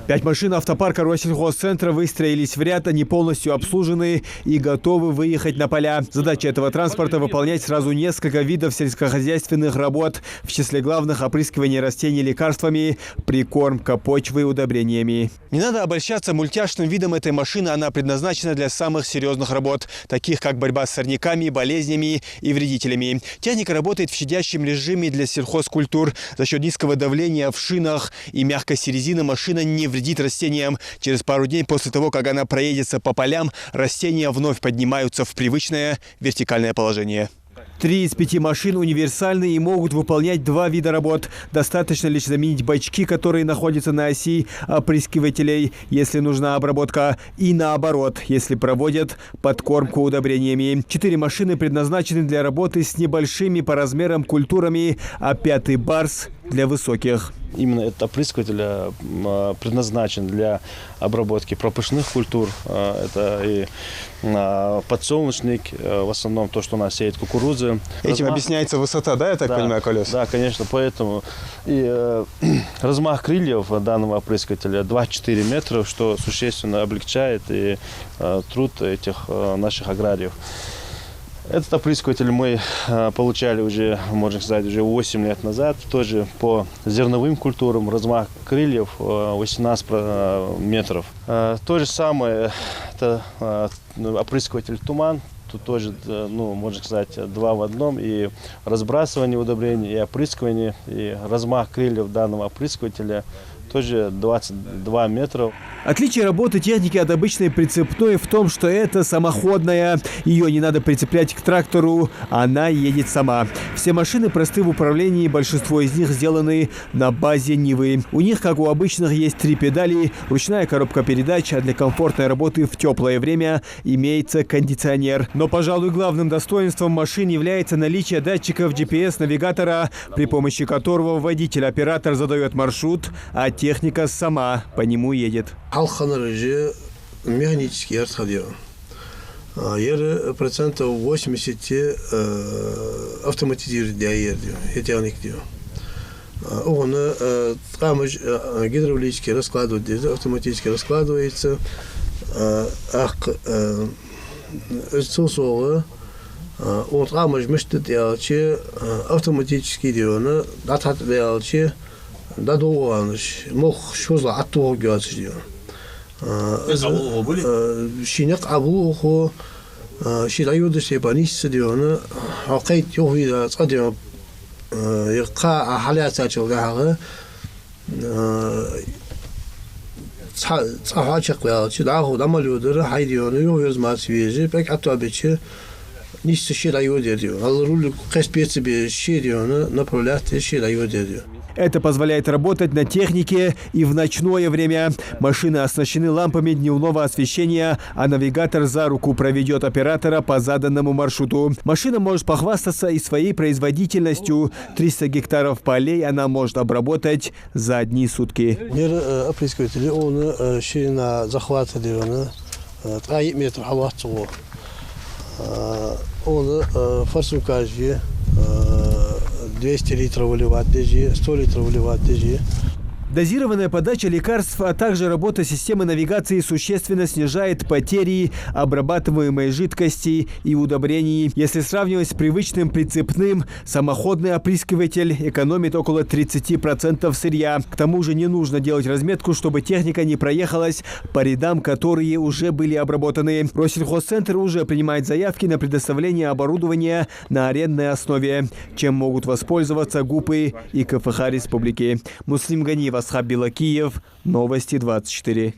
5 машин автопарка Россельхозцентра выстроились в ряд, они полностью обслужены и готовы выехать на поля. Задача этого транспорта – выполнять сразу несколько видов сельскохозяйственных работ, в числе главных опрыскивание растений лекарствами, прикормка почвы и удобрениями. Не надо обольщаться мультяшным видом этой машины, она предназначена для самых серьезных работ, таких как борьба с сорняками, болезнями и вредителями. Техника работает в щадящем режиме для сельхозкультур. За счет низкого давления в шинах и мягкости резины машина не вредит растениям. Через пару дней после того, как она проедется по полям, растения вновь поднимаются в привычное вертикальное положение. 3 из 5 машин универсальны и могут выполнять 2 вида работ. Достаточно лишь заменить бачки, которые находятся на оси опрыскивателей, если нужна обработка, и наоборот, если проводят подкормку удобрениями. 4 машины предназначены для работы с небольшими по размерам культурами, а 5-й барс для высоких. Именно этот опрыскиватель предназначен для обработки пропашных культур. Это и подсолнечник, в основном то, что у нас сеет кукурузы. Этим объясняется высота, да, я так понимаю, колес? Да, конечно, поэтому и размах крыльев данного опрыскивателя 2-4 метра, что существенно облегчает и труд этих наших аграриев. Этот опрыскиватель мы получали уже, можно сказать, уже 8 лет назад. Тоже по зерновым культурам размах крыльев 18 метров. То же самое, это опрыскиватель туман. Тут тоже, можно сказать, 2 в 1. И разбрасывание удобрений, и опрыскивание, и размах крыльев данного опрыскивателя тоже 22 метра. Отличие работы техники от обычной прицепной в том, что это самоходная. Ее не надо прицеплять к трактору, она едет сама. Все машины просты в управлении, большинство из них сделаны на базе Нивы. У них, как у обычных, есть 3 педали, ручная коробка передач, а для комфортной работы в теплое время имеется кондиционер. Но, пожалуй, главным достоинством машин является наличие датчиков GPS-навигатора, при помощи которого водитель-оператор задает маршрут, а техника сама по нему едет. Механический радио. Процентов 80 автоматизированный техник. Он гидравлически раскладывается, автоматически раскладывается. Он автоматически делает, да долганыш, мог шозла аттуга гёцдио. Шинек абулхо, шираюда себанис диона, хакайт ёвида цадио, яка халята чолгага, цахачаквел, чидаху дамалюдер, хайдиона ёвезмасвизи, пек аттуабече, нист шираюда дио. Алруль каспецебе шириона направлять шираюда дио. Это позволяет работать на технике и в ночное время. Машины оснащены лампами дневного освещения, а навигатор за руку проведет оператора по заданному маршруту. Машина может похвастаться и своей производительностью. 300 гектаров полей она может обработать за одни сутки. Ширина захвата 3 метра. Он форсункажи 200 литров выливать дежи, 100 литров выливать дежи. Дозированная подача лекарств, а также работа системы навигации существенно снижает потери обрабатываемой жидкости и удобрений. Если сравнивать с привычным прицепным, самоходный опрыскиватель экономит около 30% сырья. К тому же не нужно делать разметку, чтобы техника не проехалась по рядам, которые уже были обработаны. Россельхозцентр уже принимает заявки на предоставление оборудования на арендной основе, чем могут воспользоваться ГУПы и КФХ республики. Муслим Ганиев, Асхаб Билакиев, Новости 24.